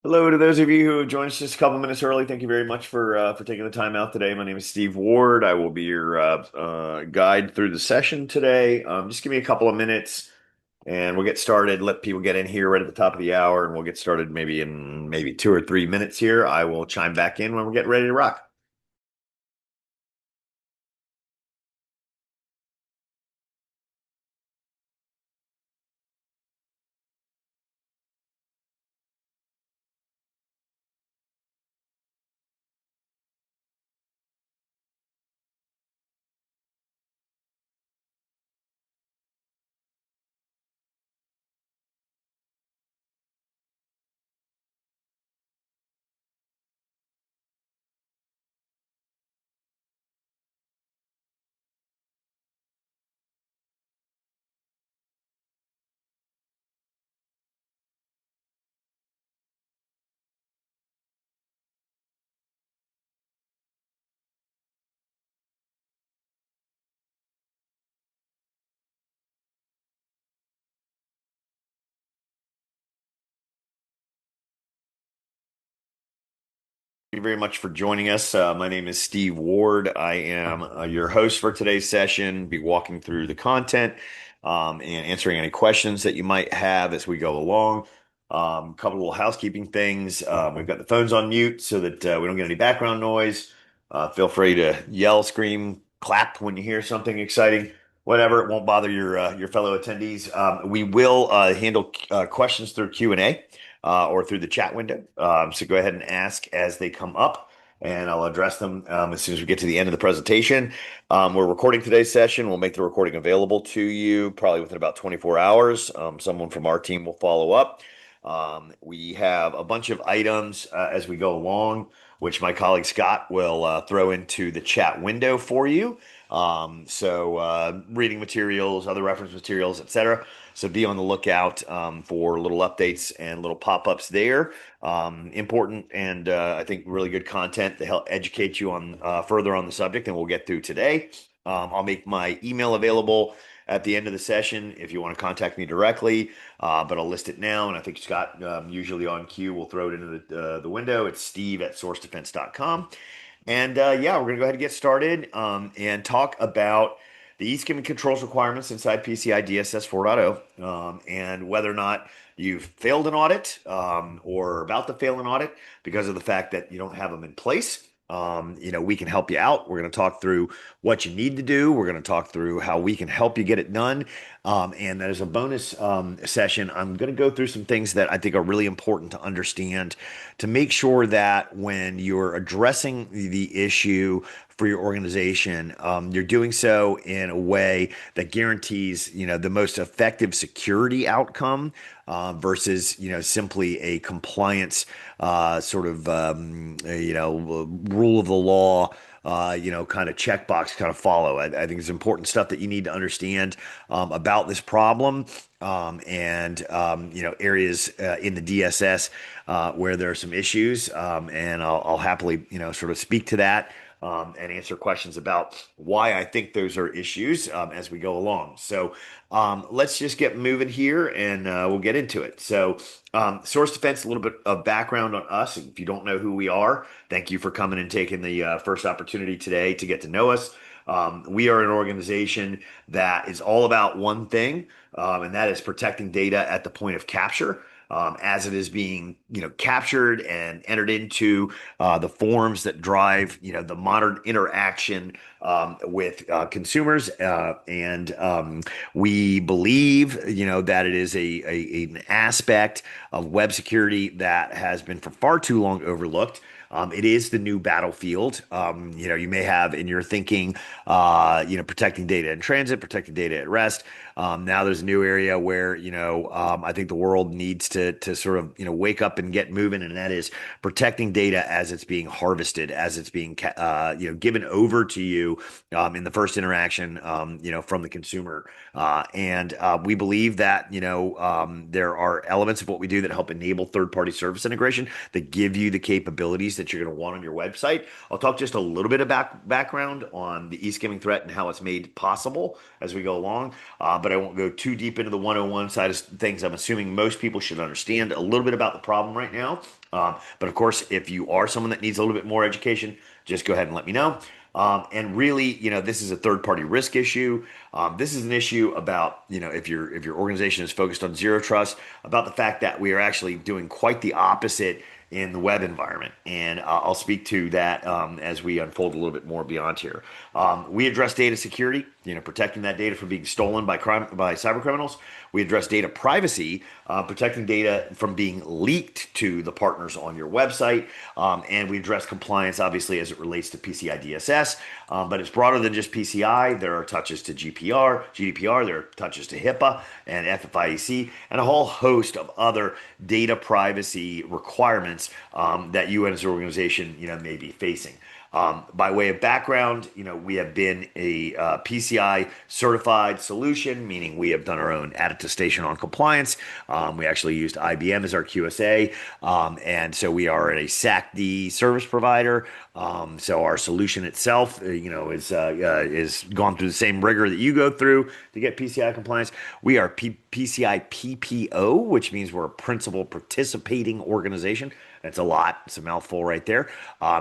Hello to those of you who joined us just a couple minutes early. Thank you very much for taking the time out today. My name is Steve Ward. I will be your guide through the session today. Just give me a couple of minutes, and we'll get started. Let people get in here right at the top of the hour, and we'll get started maybe in maybe 2 or 3 minutes here. I will chime back in when we're getting ready to rock. Thank you very much for joining us. My name is Steve Ward. I am your host for today's session. Be walking through the content and answering any questions that you might have as we go along. Couple little housekeeping things. We've got the phones on mute so that we don't get any background noise. Feel free to yell, scream, clap when you hear something exciting. Whatever, it won't bother your fellow attendees. We will handle questions through Q&A or through the chat window. So go ahead and ask as they come up, and I'll address them as soon as we get to the end of the presentation. We're recording today's session. We'll make the recording available to you probably within about 24 hours. Someone from our team will follow up. We have a bunch of items as we go along, which my colleague Scott will throw into the chat window for you. Reading materials, other reference materials, etc. So be on the lookout for little updates and little pop-ups there. Important and I think really good content to help educate you on further on the subject, and we'll get through today. I'll make my email available at the end of the session if you want to contact me directly, but I'll list it now, and I think Scott, usually on cue, will throw it into the window. It's steve@sourcedefense.com. And yeah, we're going to go ahead and get started and talk about the eSkimming controls requirements inside PCI DSS 4.0 and whether or not you've failed an audit or are about to fail an audit because of the fact that you don't have them in place. We can help you out. We're going to talk through what you need to do. We're going to talk through how we can help you get it done. And as a bonus session, I'm going to go through some things that I think are really important to understand to make sure that when you're addressing the issue for your organization, you're doing so in a way that guarantees, the most effective security outcome versus, simply a compliance rule of the law kind of checkbox kind of follow. I think it's important stuff that you need to understand about this problem and areas in the DSS where there are some issues. And I'll happily, sort of speak to that and answer questions about why I think those are issues as we go along. So let's just get moving here and we'll get into it. So Source Defense, a little bit of background on us. If you don't know who we are, thank you for coming and taking the first opportunity today to get to know us. We are an organization that is all about one thing, and that is protecting data at the point of capture. As it is being, captured and entered into the forms that drive, the modern interaction with consumers, and we believe, that it is an aspect of web security that has been for far too long overlooked. It is the new battlefield. You may have in your thinking, protecting data in transit, protecting data at rest. Now there's a new area where, I think the world needs to sort of, wake up and get moving, and that is protecting data as it's being harvested, as it's being, given over to you in the first interaction, from the consumer. And we believe that, there are elements of what we do that help enable third-party service integration that give you the capabilities that that you're going to want on your website. I'll talk just a little bit about background on the eSkimming threat and how it's made possible as we go along, but I won't go too deep into the 101 side of things. I'm assuming most people should understand a little bit about the problem right now. But of course, if you are someone that needs a little bit more education, just go ahead and let me know. And really, this is a third-party risk issue. This is an issue about, if your organization is focused on zero trust, about the fact that we are actually doing quite the opposite in the web environment. And I'll speak to that as we unfold a little bit more beyond here. We address data security, protecting that data from being stolen by cyber criminals. We address data privacy, protecting data from being leaked to the partners on your website. And we address compliance, obviously, as it relates to PCI DSS. But it's broader than just PCI. There are touches to GDPR, there are touches to HIPAA and FFIEC, and a whole host of other data privacy requirements that you as an organization, may be facing. By way of background, we have been a PCI certified solution, meaning we have done our own attestation on compliance. We actually used IBM as our QSA, and so we are a SACD service provider. So our solution itself, is gone through the same rigor that you go through to get PCI compliance. We are PCI PPO, which means we're a principal participating organization. That's a lot. It's a mouthful right there.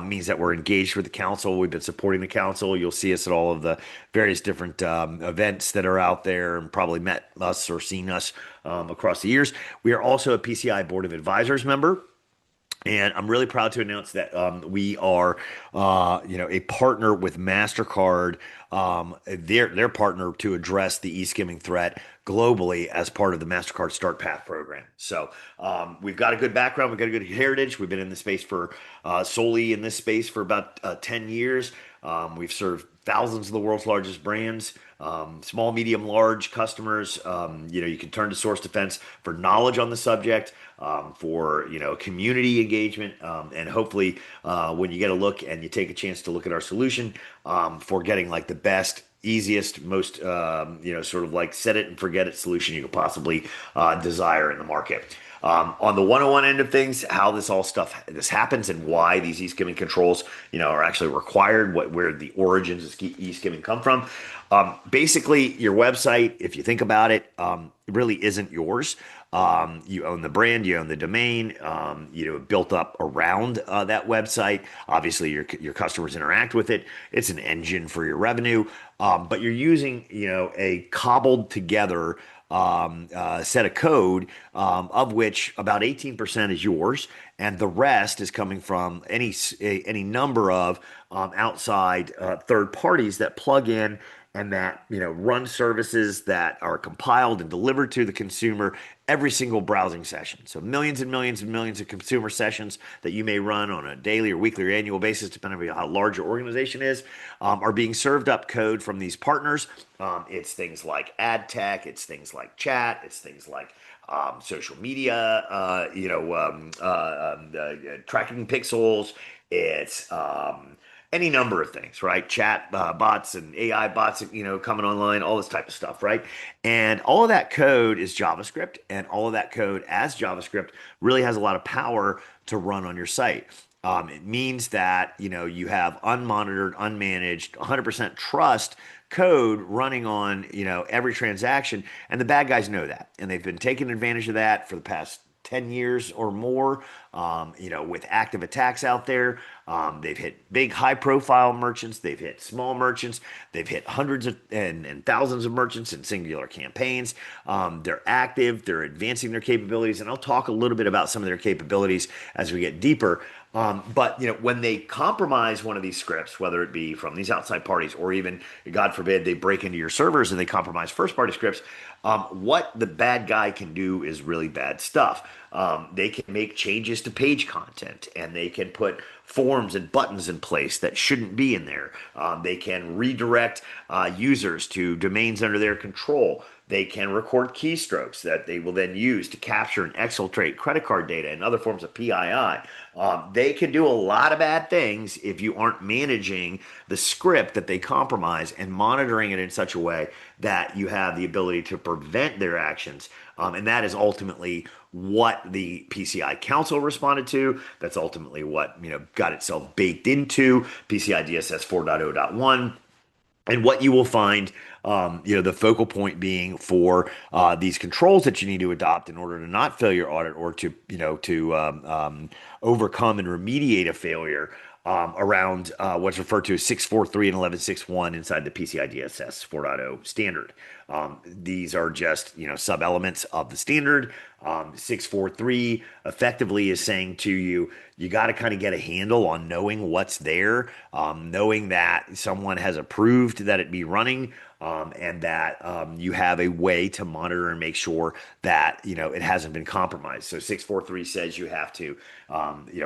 Means that we're engaged with the council. We've been supporting the council. You'll see us at all of the various different events that are out there, and probably met us or seen us across the years. We are also a PCI Board of Advisors member. And I'm really proud to announce that we are, a partner with MasterCard, their partner to address the eSkimming threat globally as part of the MasterCard Start Path program. So we've got a good background. We've got a good heritage. We've been in the space for solely in this space for about 10 years. We've served thousands of the world's largest brands, small, medium, large customers. You can turn to Source Defense for knowledge on the subject, for community engagement, and hopefully when you get a look and you take a chance to look at our solution, for getting like the best, easiest, most sort of like set it and forget it solution you could possibly desire in the market. On the 101 end of things, how this happens and why these eSkimming controls, are actually required, where the origins of eSkimming come from. Basically, your website, if you think about it, really isn't yours. You own the brand, you own the domain, built up around that website. Obviously, your customers interact with it. It's an engine for your revenue, but you're using, a cobbled together set of code, of which about 18% is yours, and the rest is coming from any number of outside third parties that plug in and that run services that are compiled and delivered to the consumer every single browsing session. So millions and millions and millions of consumer sessions that you may run on a daily or weekly or annual basis, depending on how large your organization is, are being served up code from these partners. It's things like ad tech, it's things like chat, it's things like social media, tracking pixels. It's any number of things, right? Chat bots and AI bots, coming online, all this type of stuff, right? And all of that code is JavaScript, and all of that code as JavaScript really has a lot of power to run on your site. It means that, you have unmonitored, unmanaged, 100% trust code running on, every transaction, and the bad guys know that, and they've been taking advantage of that for the past 10 years or more, with active attacks out there. They've hit big, high-profile merchants. They've hit small merchants. They've hit hundreds and thousands of merchants in singular campaigns. They're active. They're advancing their capabilities, and I'll talk a little bit about some of their capabilities as we get deeper. But when they compromise one of these scripts, whether it be from these outside parties or even, God forbid, they break into your servers and they compromise first-party scripts, what the bad guy can do is really bad stuff. They can make changes to page content, and they can put forms and buttons in place that shouldn't be in there. They can redirect users to domains under their control. They can record keystrokes that they will then use to capture and exfiltrate credit card data and other forms of PII. They can do a lot of bad things if you aren't managing the script that they compromise and monitoring it in such a way that you have the ability to prevent their actions. And that is ultimately what the PCI Council responded to. That's ultimately what, got itself baked into PCI DSS 4.0.1. And what you will find, the focal point being for these controls that you need to adopt in order to not fail your audit or to, overcome and remediate a failure around what's referred to as 643 and 1161 inside the PCI DSS 4.0 standard. These are just, sub-elements of the standard. 643 effectively is saying to you, you got to kind of get a handle on knowing what's there, knowing that someone has approved that it be running, and that you have a way to monitor and make sure that it hasn't been compromised. So 643 says you have to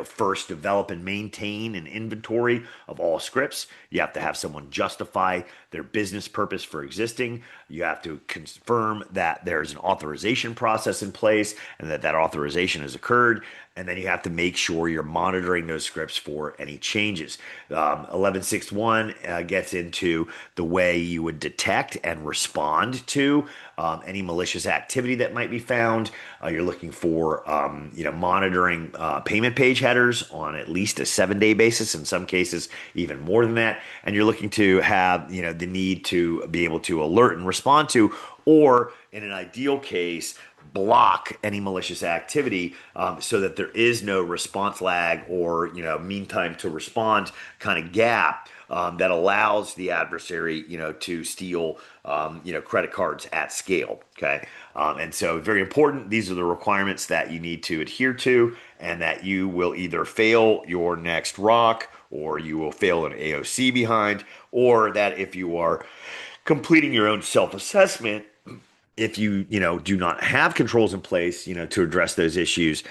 first develop and maintain an inventory of all scripts. You have to have someone justify their business purpose for existing. You have to confirm that there's an authorization process in place and that authorization has occurred. And then you have to make sure you're monitoring those scripts for any changes. 1161 gets into the way you would detect and respond to any malicious activity that might be found. You're looking for, monitoring payment page headers on at least a 7-day basis, in some cases even more than that. And you're looking to have, the need to be able to alert and respond to, or in an ideal case, block any malicious activity so that there is no response lag or mean time to respond kind of gap that allows the adversary to steal credit cards at scale. Okay. And so very important. These are the requirements that you need to adhere to, and that you will either fail your next ROC, or you will fail an AOC behind, or that if you are completing your own self-assessment, if you do not have controls in place to address those issues,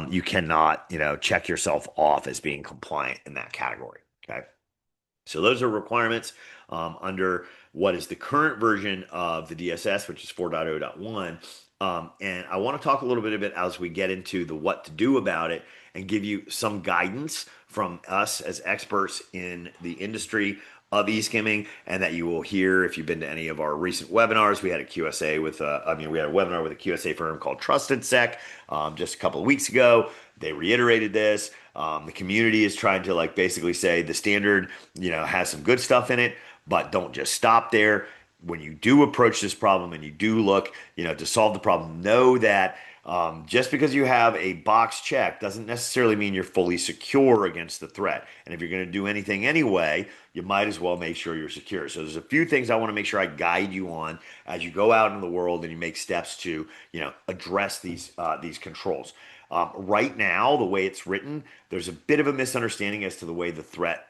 you cannot check yourself off as being compliant in that category. Okay, so those are requirements under what is the current version of the DSS, which is 4.0.1. And I want to talk a little bit about as we get into the what to do about it, and give you some guidance from us as experts in the industry of eSkimming, and that you will hear if you've been to any of our recent webinars. We had a QSA with, we had a webinar with a QSA firm called Trusted Sec just a couple of weeks ago. They reiterated this. The community is trying to basically say the standard, has some good stuff in it, but don't just stop there. When you do approach this problem and you do look, to solve the problem, know that just because you have a box check doesn't necessarily mean you're fully secure against the threat. And if you're going to do anything anyway, you might as well make sure you're secure. So there's a few things I want to make sure I guide you on as you go out in the world and you make steps to, address these controls. Right now, the way it's written, there's a bit of a misunderstanding as to the way the threat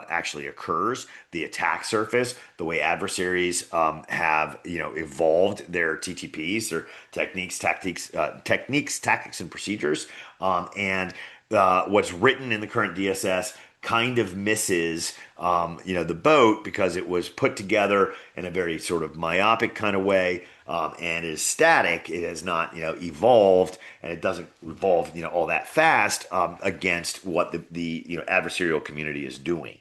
actually occurs, the attack surface, the way adversaries have evolved their TTPs, their techniques, tactics, and procedures, and what's written in the current DSS kind of misses the boat, because it was put together in a very sort of myopic kind of way, and is static. It has not evolved, and it doesn't evolve all that fast against what the adversarial community is doing.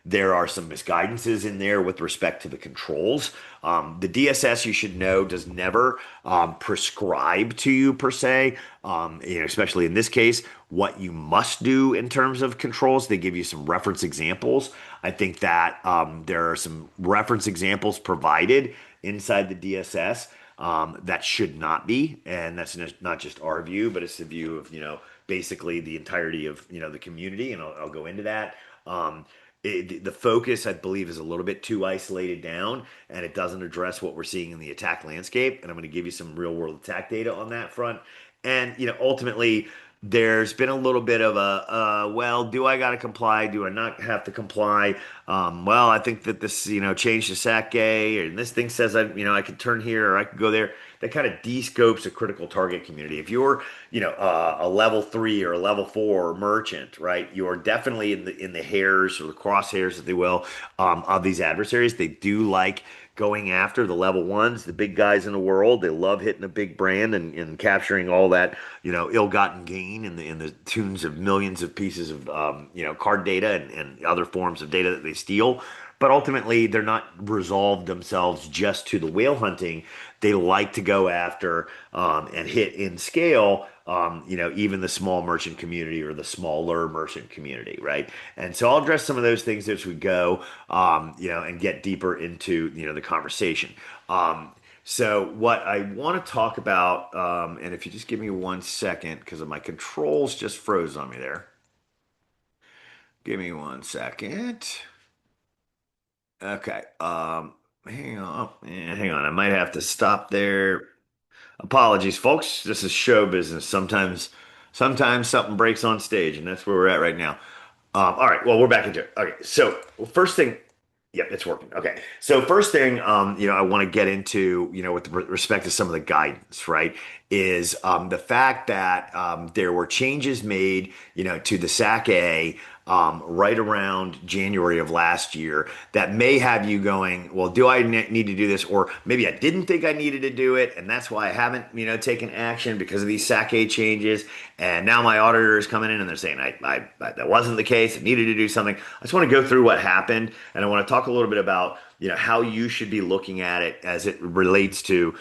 There are some misguidances in there with respect to the controls. The DSS, you should know, does never prescribe to you per se, especially in this case, what you must do in terms of controls. They give you some reference examples. I think that there are some reference examples provided inside the DSS that should not be, and that's not just our view, but it's the view of basically the entirety of the community, and I'll go into that. The focus, I believe, is a little bit too isolated down, and it doesn't address what we're seeing in the attack landscape. And I'm going to give you some real world attack data on that front. And ultimately, there's been a little bit of well, do I got to comply? Do I not have to comply? Well, I think that this, changed to SAC A, and this thing says I could turn here or I could go there. That kind of de-scopes a critical target community. If you're, a level 3 or a level 4 merchant, right, you're definitely in the hairs or the crosshairs, if they will, of these adversaries. They do like going after the level ones, the big guys in the world. They love hitting a big brand and capturing all that, ill-gotten gain in the tunes of millions of pieces of, card data and other forms of data that they steal. but ultimately they're not resolved themselves just to the whale hunting. They like to go after and hit in scale, even the small merchant community or the smaller merchant community, right? And so I'll address some of those things as we go, and get deeper into, the conversation. So what I want to talk about, and if you just give me 1 second, because my controls just froze on me there. Give me 1 second. Okay. Hang on. Hang on. I might have to stop there. Apologies, folks. This is show business. Sometimes something breaks on stage, and that's where we're at right now. All right. Well, we're back into it. Okay. So first thing, yep, it's working. Okay. So first thing, I want to get into, with respect to some of the guidance, right, is the fact that there were changes made, to the SAC-A right around January of last year that may have you going, well, do I need to do this? Or maybe I didn't think I needed to do it, and that's why I haven't, taken action because of these SAC-A changes. And now my auditor is coming in and they're saying that wasn't the case. I needed to do something. I just want to go through what happened, and I want to talk a little bit about how you should be looking at it as it relates to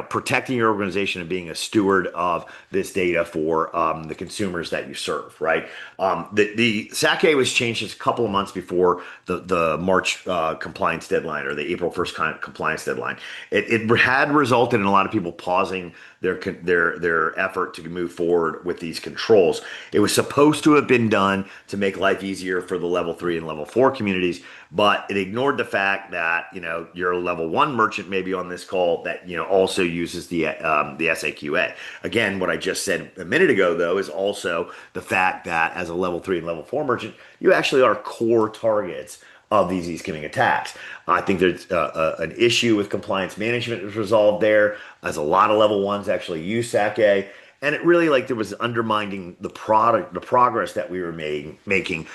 protecting your organization and being a steward of this data for the consumers that you serve, right? The SAC-A was changed just a couple of months before the March compliance deadline, or the April 1st compliance deadline. It had resulted in a lot of people pausing their effort to move forward with these controls. It was supposed to have been done to make life easier for the level 3 and level 4 communities, but it ignored the fact that you're a level 1 merchant maybe on this call that also uses the SAQA. Again, what I just said a minute ago though is also the fact that as a level 3 and level 4 merchant, you actually are core targets of these eSkimming attacks. I think there's an issue with compliance management is resolved there, as a lot of level 1s actually use SAC-A. And it really, like, there was undermining the progress that we were making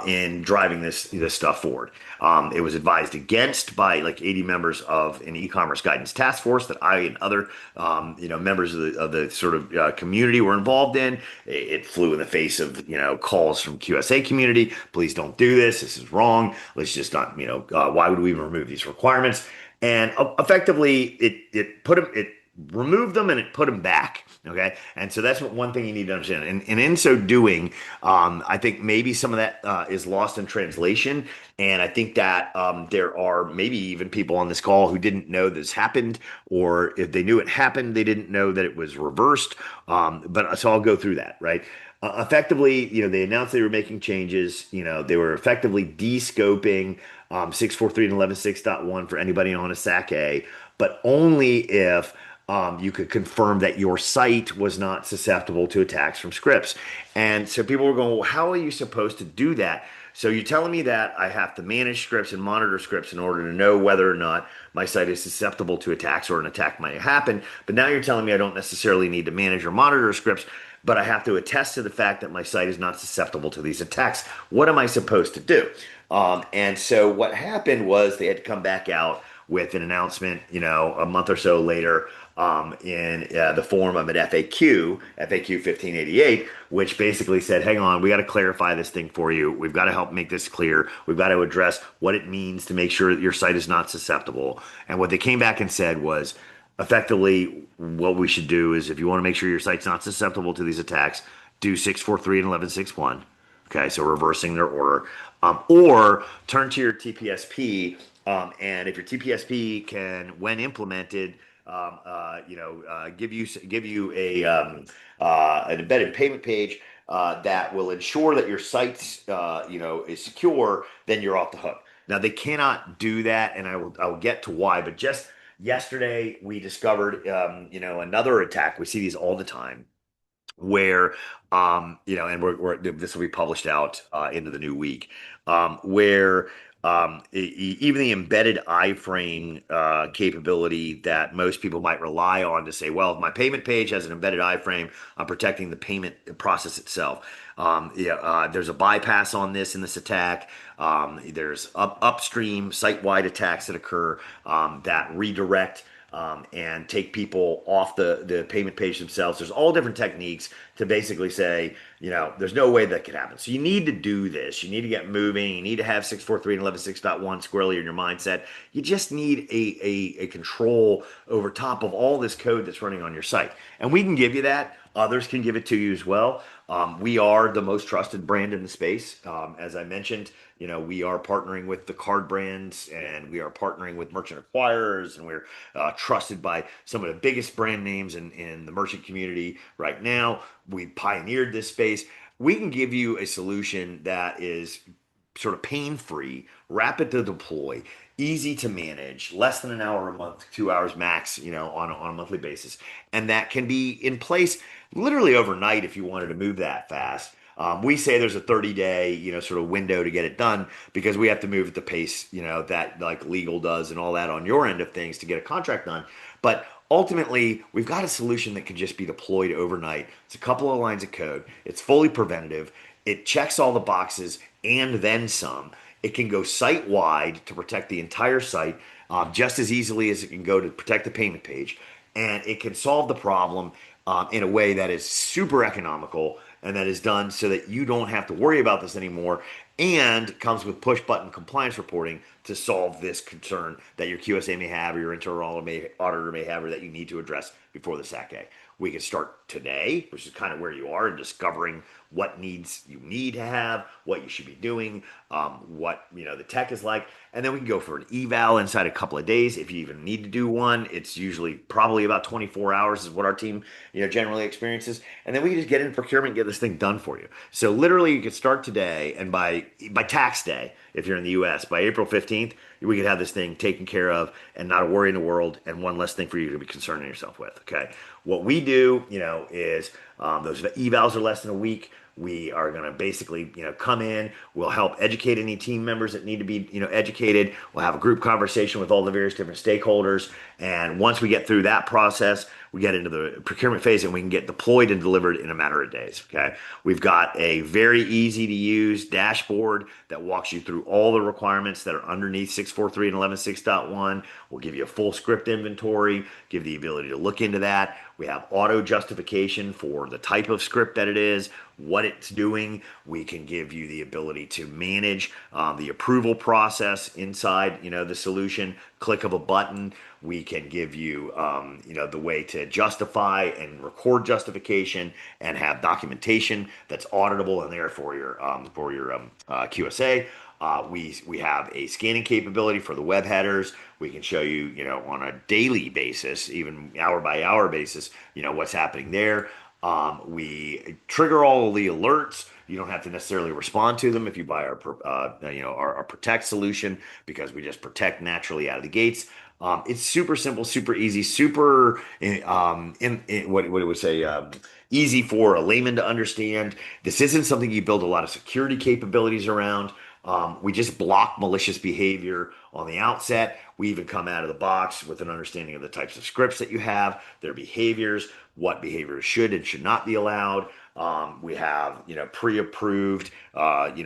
in driving this stuff forward. It was advised against by like 80 members of an e-commerce guidance task force that I and other members of the sort of community were involved in. It flew in the face of calls from QSA community. Please don't do this. This is wrong. Let's just not. Why would we even remove these requirements? And effectively, it removed them and it put them back. Okay. And so that's one thing you need to understand. And in so doing, I think maybe some of that is lost in translation. And I think that there are maybe even people on this call who didn't know this happened, or if they knew it happened, they didn't know that it was reversed. But so I'll go through that, right? Effectively, they announced they were making changes. They were effectively de-scoping 643 and 11.6.1 for anybody on a SAC-A, but only if you could confirm that your site was not susceptible to attacks from scripts. And so people were going, well, how are you supposed to do that? So you're telling me that I have to manage scripts and monitor scripts in order to know whether or not my site is susceptible to attacks or an attack might happen. But now you're telling me I don't necessarily need to manage or monitor scripts, but I have to attest to the fact that my site is not susceptible to these attacks. What am I supposed to do? And so what happened was they had to come back out with an announcement, a month or so later, in the form of an FAQ 1588, which basically said, hang on, we got to clarify this thing for you. We've got to help make this clear. We've got to address what it means to make sure that your site is not susceptible. And what they came back and said was, effectively, what we should do is, if you want to make sure your site's not susceptible to these attacks, do 643 and 1161. Okay, so reversing their order. Or turn to your TPSP, and if your TPSP can, when implemented, give you an embedded payment page that will ensure that your site is secure, then you're off the hook. Now they cannot do that, and I'll get to why. But just yesterday we discovered another attack. We see these all the time, where and this will be published out into the new week, where even the embedded iframe capability that most people might rely on to say, well, if my payment page has an embedded iframe, I'm protecting the payment process itself. There's a bypass on this in this attack. There's upstream site-wide attacks that occur that redirect and take people off the payment page themselves. There's all different techniques to basically say, there's no way that could happen. So you need to do this. You need to get moving. You need to have 643 and 11.6.1 squarely in your mindset. You just need a control over top of all this code that's running on your site. And we can give you that. Others can give it to you as well. We are the most trusted brand in the space. As I mentioned, we are partnering with the card brands, and we are partnering with merchant acquirers, and we're trusted by some of the biggest brand names in the merchant community right now. We pioneered this space. We can give you a solution that is sort of pain-free, rapid to deploy, easy to manage, less than an hour a month, 2 hours max, on a monthly basis. And that can be in place literally overnight if you wanted to move that fast. We say there's a 30-day, sort of window to get it done because we have to move at the pace, that like legal does and all that on your end of things to get a contract done. But ultimately, we've got a solution that can just be deployed overnight. It's a couple of lines of code. It's fully preventative. It checks all the boxes and then some. It can go site-wide to protect the entire site just as easily as it can go to protect the payment page. And it can solve the problem in a way that is super economical and that is done so that you don't have to worry about this anymore, and comes with push-button compliance reporting to solve this concern that your QSA may have or your internal auditor may have or that you need to address before the SAC day. We can start today, which is kind of where you are, in discovering what needs you need to have, what you should be doing, what the tech is like, and then we can go for an eval inside a couple of days if you even need to do one. It's usually probably about 24 hours is what our team generally experiences, and then we can just get in procurement and get this thing done for you. So literally, you could start today, and by tax day, if you're in the U.S., by April 15th, we could have this thing taken care of and not a worry in the world, and one less thing for you to be concerning yourself with. Okay, what we do, is those evals are less than a week. We are going to basically, come in. We'll help educate any team members that need to be, educated. We'll have a group conversation with all the various different stakeholders. And once we get through that process, we get into the procurement phase and we can get deployed and delivered in a matter of days. Okay. We've got a very easy to use dashboard that walks you through all the requirements that are underneath 643 and 11.6.1. We'll give you a full script inventory, give the ability to look into that. We have auto justification for the type of script that it is, what it's doing. We can give you the ability to manage the approval process inside, the solution. Click of a button. We can give you, the way to justify and record justification and have documentation that's auditable and there for your QSA. We have a scanning capability for the web headers. We can show you, on a daily basis, even hour by hour basis, what's happening there. We trigger all of the alerts. You don't have to necessarily respond to them if you buy our Protect solution, because we just protect naturally out of the gates. It's super simple, super easy, super what it would say, easy for a layman to understand. This isn't something you build a lot of security capabilities around. We just block malicious behavior on the outset. We even come out of the box with an understanding of the types of scripts that you have, their behaviors, what behaviors should and should not be allowed. We have, pre-approved, in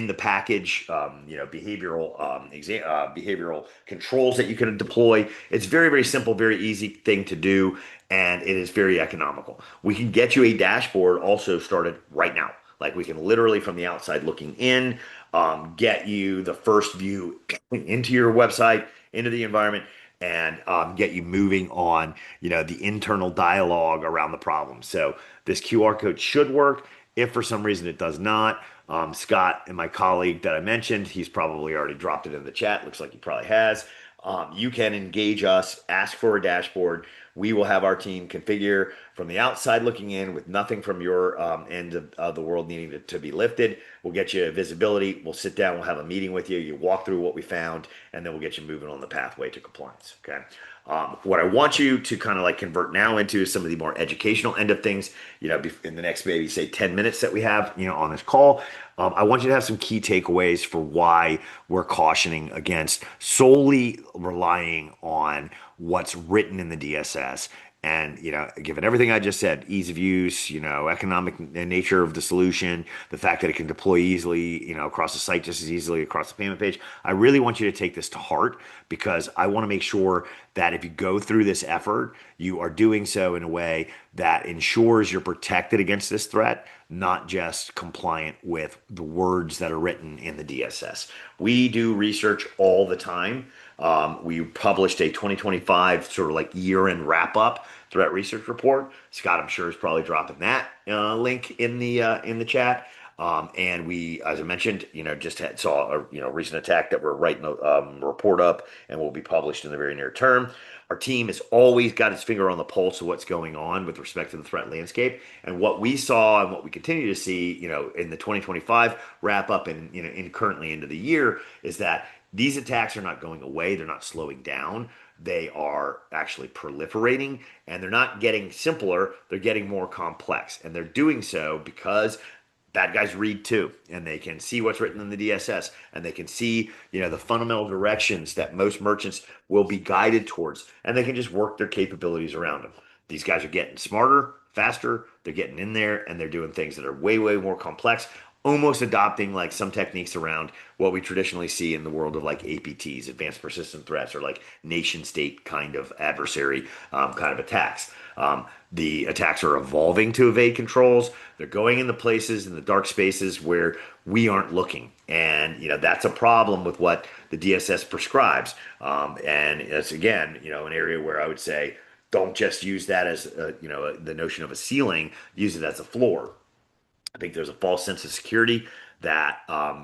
the package, behavioral controls that you can deploy. It's very, very simple, very easy thing to do, and it is very economical. We can get you a dashboard also started right now. Like, we can literally, from the outside looking in, get you the first view into your website, into the environment, and get you moving on, the internal dialogue around the problem. So this QR code should work. If for some reason it does not, Scott and my colleague that I mentioned, he's probably already dropped it in the chat. Looks like he probably has. You can engage us, ask for a dashboard. We will have our team configure from the outside looking in with nothing from your end of the world needing to be lifted. We'll get you visibility. We'll sit down. We'll have a meeting with you. You walk through what we found, and then we'll get you moving on the pathway to compliance. Okay. What I want you to kind of like convert now into is some of the more educational end of things, in the next maybe say 10 minutes that we have, on this call. I want you to have some key takeaways for why we're cautioning against solely relying on what's written in the DSS And, given everything I just said, ease of use, economic nature of the solution, the fact that it can deploy easily, across the site just as easily across the payment page, I really want you to take this to heart because I want to make sure that if you go through this effort, you are doing so in a way that ensures you're protected against this threat, not just compliant with the words that are written in the DSS. We do research all the time. We published a 2025 sort of like year-end wrap-up threat research report. Scott, I'm sure, is probably dropping that link in the chat. And we, as I mentioned, just saw a recent attack that we're writing a report up and will be published in the very near term. Our team has always got its finger on the pulse of what's going on with respect to the threat landscape. And what we saw and what we continue to see, in the 2025 wrap up and, currently into the year is that these attacks are not going away. They're not slowing down. They are actually proliferating and they're not getting simpler. They're getting more complex. And they're doing so because bad guys read too, and they can see what's written in the DSS, and they can see, the fundamental directions that most merchants will be guided towards, and they can just work their capabilities around them. These guys are getting smarter, faster, they're getting in there, and they're doing things that are way, way more complex, almost adopting like some techniques around what we traditionally see in the world of like APTs, advanced persistent threats, or like nation state kind of adversary kind of attacks. The attacks are evolving to evade controls. They're going into places in the dark spaces where we aren't looking. And, that's a problem with what the DSS prescribes. And it's, again, an area where I would say, don't just use that as, the notion of a ceiling, use it as a floor. I think there's a false sense of security that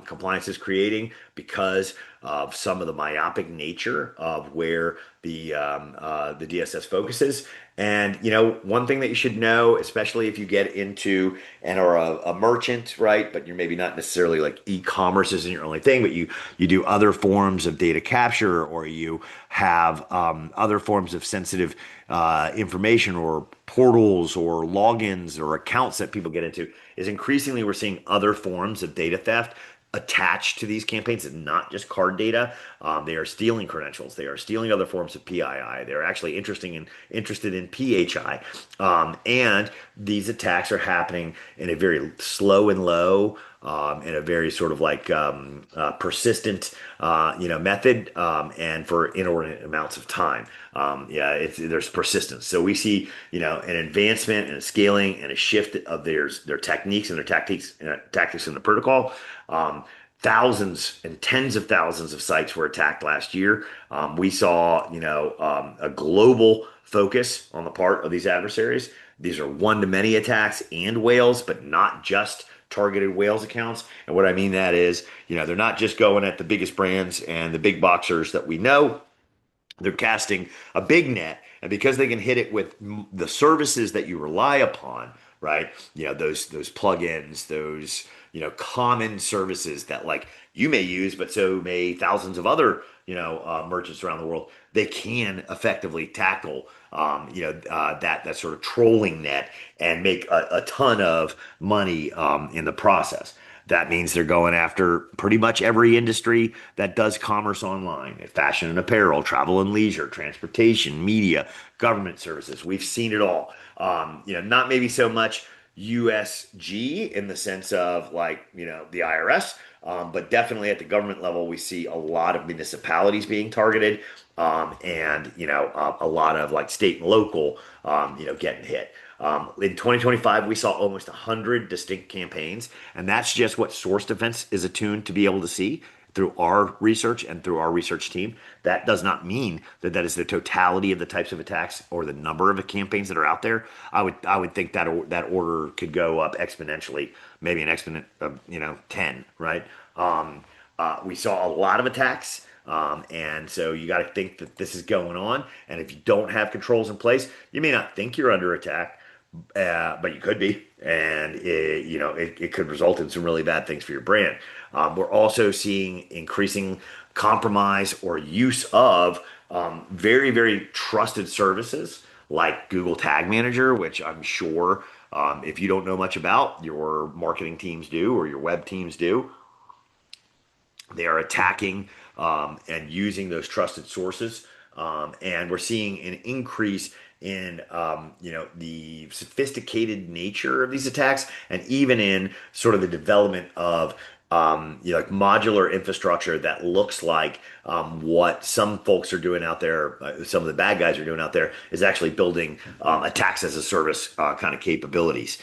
compliance is creating because of some of the myopic nature of where the DSS focuses. And one thing that you should know, especially if you get into and are a merchant, right? But you're maybe not necessarily like e-commerce isn't your only thing, but you do other forms of data capture, or you have other forms of sensitive information, or portals, or logins, or accounts that people get into. Is increasingly we're seeing other forms of data theft attached to these campaigns. It's not just card data. They are stealing credentials. They are stealing other forms of PII. They're actually interested in PHI. And these attacks are happening in a very slow and low, in a very sort of like persistent, method, and for inordinate amounts of time. There's persistence. So we see, an advancement and a scaling and a shift of their techniques and their tactics in the protocol. Thousands and tens of thousands of sites were attacked last year. We saw, a global focus on the part of these adversaries. These are one-to-many attacks and whales, but not just targeted whales accounts. And what I mean that is, they're not just going at the biggest brands and the big boxers that we know. They're casting a big net, and because they can hit it with the services that you rely upon, right? Those plugins, those common services that like you may use, but so may thousands of other merchants around the world. They can effectively tackle that sort of trolling net and make a ton of money in the process. That means they're going after pretty much every industry that does commerce online: fashion and apparel, travel and leisure, transportation, media, government services. We've seen it all. Not maybe so much USG in the sense of like, the IRS, but definitely at the government level, we see a lot of municipalities being targeted, and, a lot of like state and local, getting hit. In 2025, we saw almost 100 distinct campaigns, and that's just what Source Defense is attuned to be able to see through our research and through our research team. That does not mean that that is the totality of the types of attacks or the number of campaigns that are out there. I would think that that order could go up exponentially, maybe an exponent of 10, right? We saw a lot of attacks. And so you got to think that this is going on. And if you don't have controls in place, you may not think you're under attack, but you could be, and it could result in some really bad things for your brand. We're also seeing increasing compromise or use of very, very trusted services like Google Tag Manager, which I'm sure if you don't know much about, your marketing teams do or your web teams do. They are attacking and using those trusted sources. And we're seeing an increase in the sophisticated nature of these attacks, and even in sort of the development of like modular infrastructure that looks like what some folks are doing out there, some of the bad guys are doing out there, is actually building attacks as a service kind of capabilities.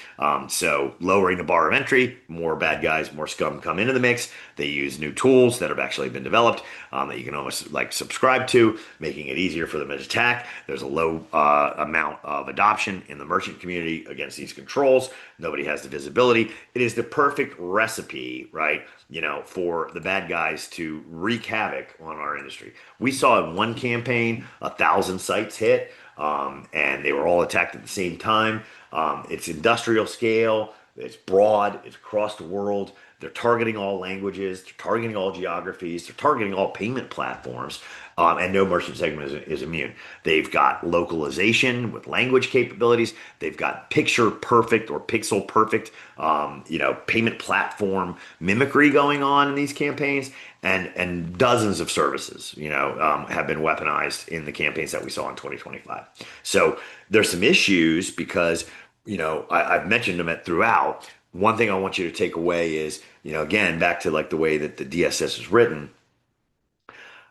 So lowering the bar of entry, more bad guys, more scum come into the mix. They use new tools that have actually been developed that you can almost like subscribe to, making it easier for them to attack. There's a low amount of adoption in the merchant community against these controls. Nobody has the visibility. It is the perfect recipe, right? For the bad guys to wreak havoc on our industry. We saw in one campaign 1,000 sites hit, and they were all attacked at the same time. It's industrial scale. It's broad. It's across the world. They're targeting all languages. They're targeting all geographies. They're targeting all payment platforms. And no merchant segment is immune. They've got localization with language capabilities. They've got picture perfect or pixel perfect, payment platform mimicry going on in these campaigns, and dozens of services, have been weaponized in the campaigns that we saw in 2025. So there's some issues because, I've mentioned them throughout. One thing I want you to take away is, again, back to like the way that the DSS is written.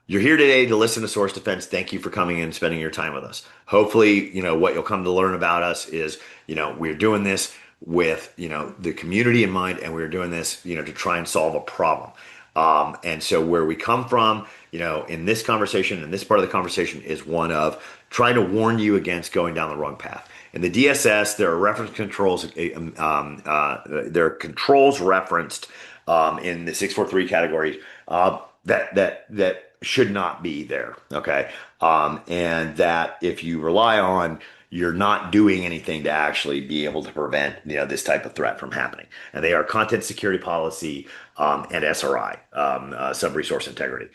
You're here today to listen to Source Defense. Thank you for coming in and spending your time with us. Hopefully, what you'll come to learn about us is, we're doing this with, the community in mind, and we're doing this, to try and solve a problem. And so where we come from, in this conversation, and this part of the conversation is one of trying to warn you against going down the wrong path. In the DSS, there are reference controls, there are controls referenced in the 643 category that should not be there. Okay. And that if you rely on, you're not doing anything to actually be able to prevent, this type of threat from happening. And they are content security policy, and SRI, sub-resource integrity.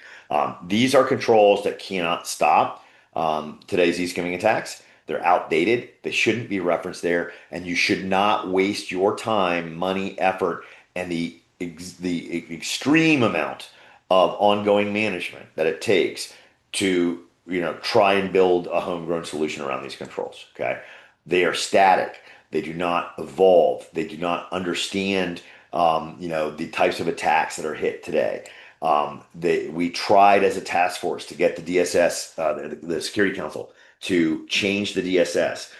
These are controls that cannot stop today's eSkimming attacks. They're outdated. They shouldn't be referenced there, and you should not waste your time, money, effort, and the extreme amount of ongoing management that it takes to try and build a homegrown solution around these controls. Okay, they are static. They do not evolve. They do not understand the types of attacks that are hit today. We tried as a task force to get the DSS, the Security Council, to change the DSS.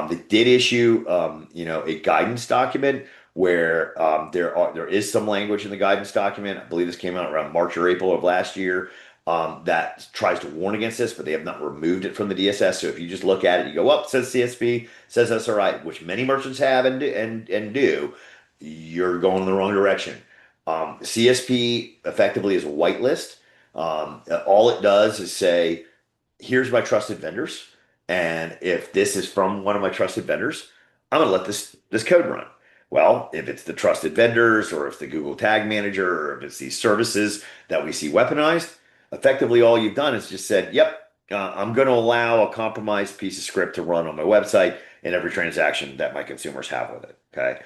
They did issue, a guidance document where there is some language in the guidance document. I believe this came out around March or April of last year, that tries to warn against this, but they have not removed it from the DSS. So if you just look at it, you go, it says CSP, says SRI, which many merchants have and do, you're going in the wrong direction. CSP effectively is a whitelist. All it does is say, here's my trusted vendors. And if this is from one of my trusted vendors, I'm going to let this code run. Well, if it's the trusted vendors, or if the Google Tag Manager, or if it's these services that we see weaponized, effectively all you've done is just said, yep, I'm going to allow a compromised piece of script to run on my website in every transaction that my consumers have with it. Okay.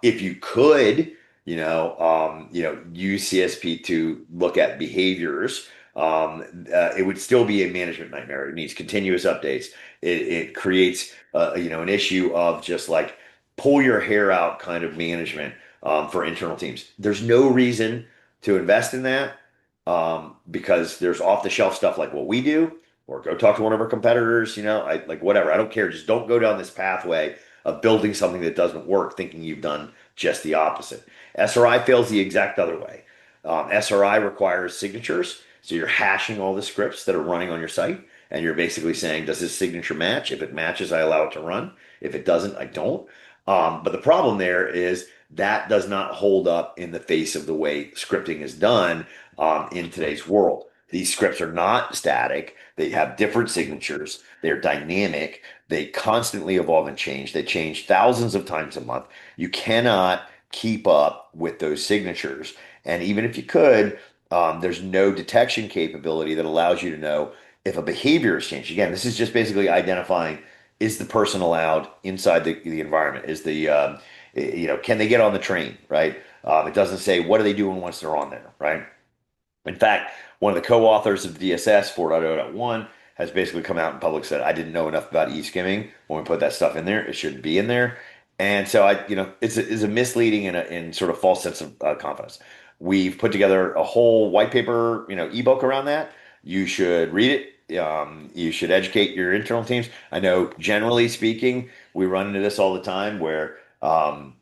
If you could, use CSP to look at behaviors, it would still be a management nightmare. It needs continuous updates. It creates, an issue of just like pull your hair out kind of management for internal teams. There's no reason to invest in that, because there's off the shelf stuff like what we do, or go talk to one of our competitors. Whatever. I don't care. Just don't go down this pathway of building something that doesn't work, thinking you've done just the opposite. SRI fails the exact other way. SRI requires signatures. So you're hashing all the scripts that are running on your site, and you're basically saying, does this signature match? If it matches, I allow it to run. If it doesn't, I don't. But the problem there is that does not hold up in the face of the way scripting is done in today's world. These scripts are not static. They have different signatures. They're dynamic. They constantly evolve and change. They change thousands of times a month. You cannot keep up with those signatures. And even if you could, there's no detection capability that allows you to know if a behavior has changed. Again, this is just basically identifying, is the person allowed inside the environment? Can they get on the train, right? It doesn't say what are they doing once they're on there, right? In fact, one of the co-authors of DSS 4.0.1 has basically come out in public said, I didn't know enough about eSkimming when we put that stuff in there. It shouldn't be in there. And so it's a misleading and in sort of false sense of confidence. We've put together a whole white paper, ebook around that. You should read it. You should educate your internal teams. I know, generally speaking, we run into this all the time where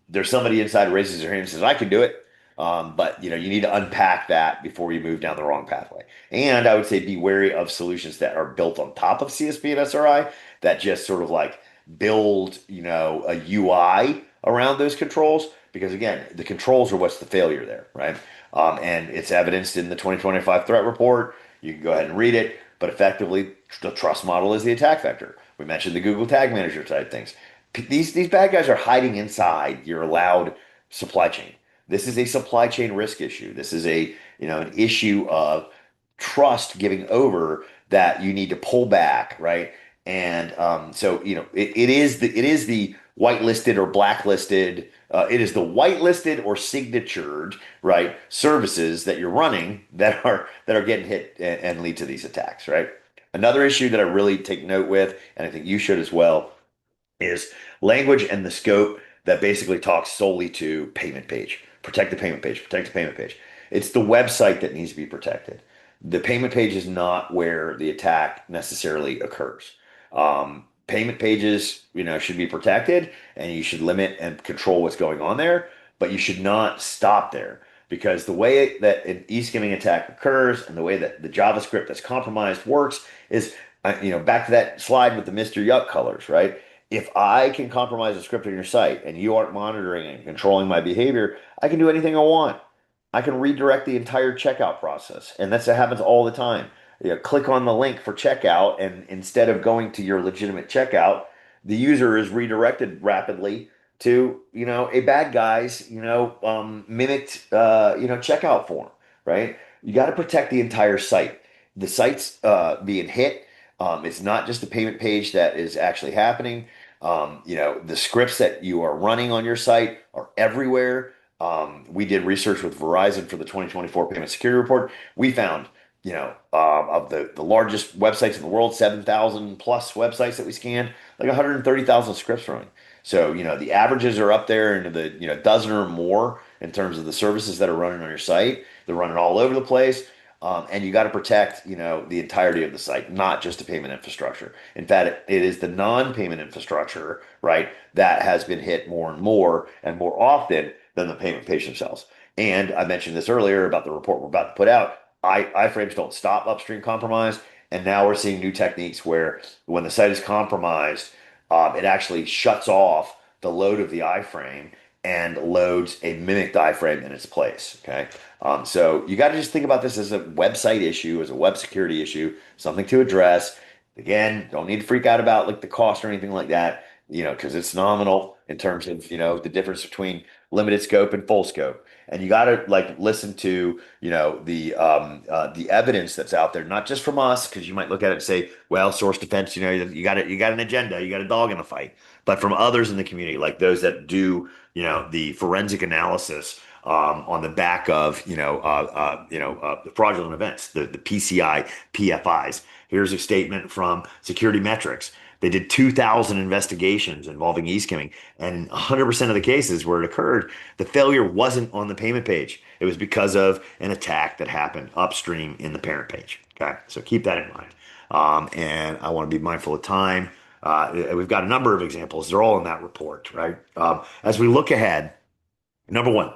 there's somebody inside who raises their hand and says, "I can do it," but you need to unpack that before you move down the wrong pathway. And I would say be wary of solutions that are built on top of CSP and SRI that just sort of like build, a UI around those controls. Because again, the controls are what's the failure there, right? And it's evidenced in the 2025 threat report. You can go ahead and read it, but effectively, the trust model is the attack vector. We mentioned the Google Tag Manager type things. These bad guys are hiding inside your allowed supply chain. This is a supply chain risk issue. This is an issue of trust giving over that you need to pull back, right? And so it is the whitelisted or blacklisted. It is the whitelisted or signatured, right, services that you're running that are getting hit and lead to these attacks, right? Another issue that I really take note with, and I think you should as well, is language and the scope that basically talks solely to payment page. Protect the payment page, protect the payment page. It's the website that needs to be protected. The payment page is not where the attack necessarily occurs. Payment pages, should be protected, and you should limit and control what's going on there, but you should not stop there, because the way that an e-skimming attack occurs and the way that the JavaScript that's compromised works is, back to that slide with the Mr. Yuck colors, right? If I can compromise a script on your site and you aren't monitoring and controlling my behavior, I can do anything I want. I can redirect the entire checkout process, and that happens all the time. Click on the link for checkout, and instead of going to your legitimate checkout, the user is redirected rapidly to a bad guy's mimicked checkout form, right? You got to protect the entire site. The site's being hit. It's not just the payment page that is actually happening. The scripts that you are running on your site are everywhere. We did research with Verizon for the 2024 Payment Security Report. We found, of the largest websites in the world, 7,000 plus websites that we scanned, like 130,000 scripts running. So, the averages are up there into the, dozen or more in terms of the services that are running on your site. They're running all over the place. And you got to protect, the entirety of the site, not just the payment infrastructure. In fact, it is the non-payment infrastructure, right, that has been hit more and more often than the payment page themselves. And I mentioned this earlier about the report we're about to put out. Iframes don't stop upstream compromise, and now we're seeing new techniques where when the site is compromised, it actually shuts off the load of the iframe and loads a mimicked iframe in its place. Okay. So you got to just think about this as a website issue, as a web security issue, something to address. Again, don't need to freak out about like the cost or anything like that, because it's nominal in terms of, the difference between limited scope and full scope. And you got to like listen to, the evidence that's out there, not just from us, because you might look at it and say, well, source defense, you got an agenda, you got a dog in the fight, but from others in the community, like those that do, the forensic analysis on the back of the fraudulent events, the PCI PFIs. Here's a statement from Security Metrics. They did 2,000 investigations involving eSkimming, and 100% of the cases where it occurred, the failure wasn't on the payment page. It was because of an attack that happened upstream in the parent page. Okay, so keep that in mind. And I want to be mindful of time. We've got a number of examples. They're all in that report, right? As we look ahead, number one,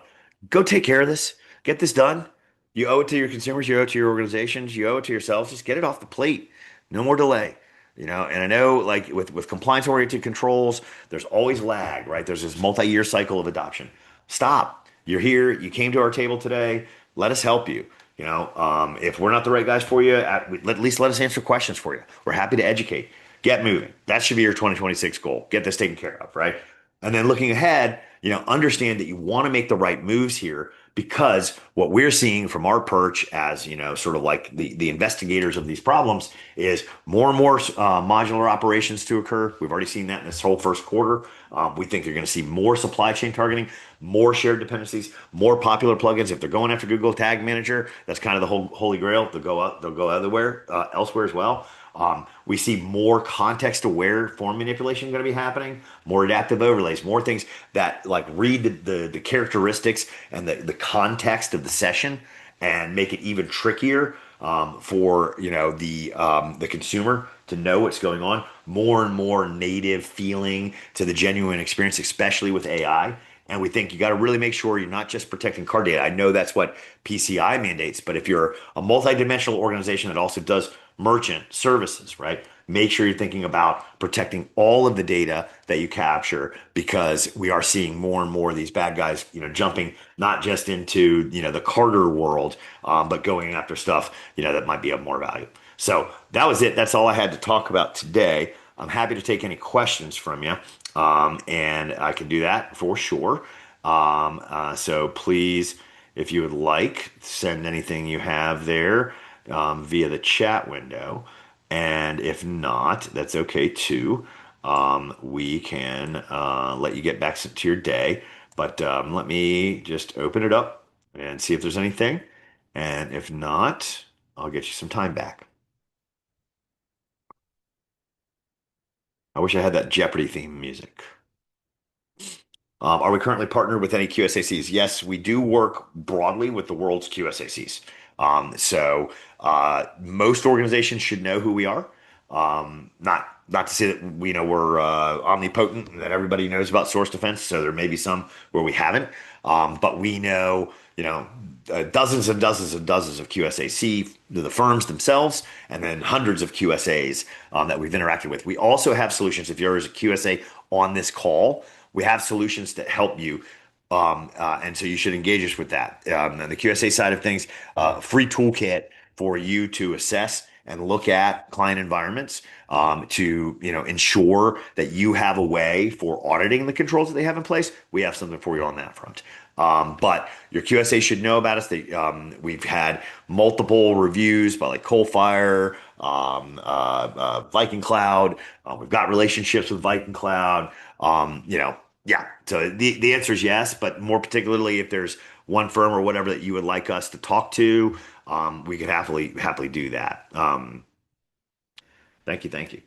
go take care of this. Get this done. You owe it to your consumers. You owe it to your organizations. You owe it to yourselves. Just get it off the plate. No more delay. And I know like with compliance-oriented controls, there's always lag, right? There's this multi-year cycle of adoption. Stop. You're here. You came to our table today. Let us help you. If we're not the right guys for you, at least let us answer questions for you. We're happy to educate. Get moving. That should be your 2026 goal. Get this taken care of, right? And then looking ahead, understand that you want to make the right moves here, because what we're seeing from our perch as, sort of like the investigators of these problems is more and more modular operations to occur. We've already seen that in this whole first quarter. We think you're going to see more supply chain targeting, more shared dependencies, more popular plugins. If they're going after Google Tag Manager, that's kind of the whole holy grail. They'll go elsewhere as well. We see more context-aware form manipulation going to be happening, more adaptive overlays, more things that like read the characteristics and the context of the session and make it even trickier for the consumer to know what's going on. More and more native feeling to the genuine experience, especially with AI. And we think you got to really make sure you're not just protecting card data. I know that's what PCI mandates, but if you're a multidimensional organization that also does merchant services, right? Make sure you're thinking about protecting all of the data that you capture because we are seeing more and more of these bad guys, jumping not just into, the Carter world, but going after stuff, that might be of more value. So that was it. That's all I had to talk about today. I'm happy to take any questions from you, and I can do that for sure. So please, if you would like, send anything you have there via the chat window. And if not, that's okay too. We can let you get back to your day. But let me just open it up and see if there's anything. And if not, I'll get you some time back. I wish I had that Jeopardy theme music. Are we currently partnered with any QSACs? Yes, we do work broadly with the world's QSACs. Most organizations should know who we are. Not to say that we know we're omnipotent and that everybody knows about source defense. So there may be some where we haven't, but we know dozens and dozens and dozens of QSAC, the firms themselves, and then hundreds of QSAs that we've interacted with. We also have solutions. If you're as a QSA on this call, we have solutions that help you. And so you should engage us with that. On the QSA side of things, free toolkit for you to assess and look at client environments to ensure that you have a way for auditing the controls that they have in place. We have something for you on that front. But your QSA should know about us. We've had multiple reviews by like Coalfire, Viking Cloud. We've got relationships with Viking Cloud. Yeah. So the answer is yes, but more particularly if there's one firm or whatever that you would like us to talk to, we could happily do that. Thank you. Thank you.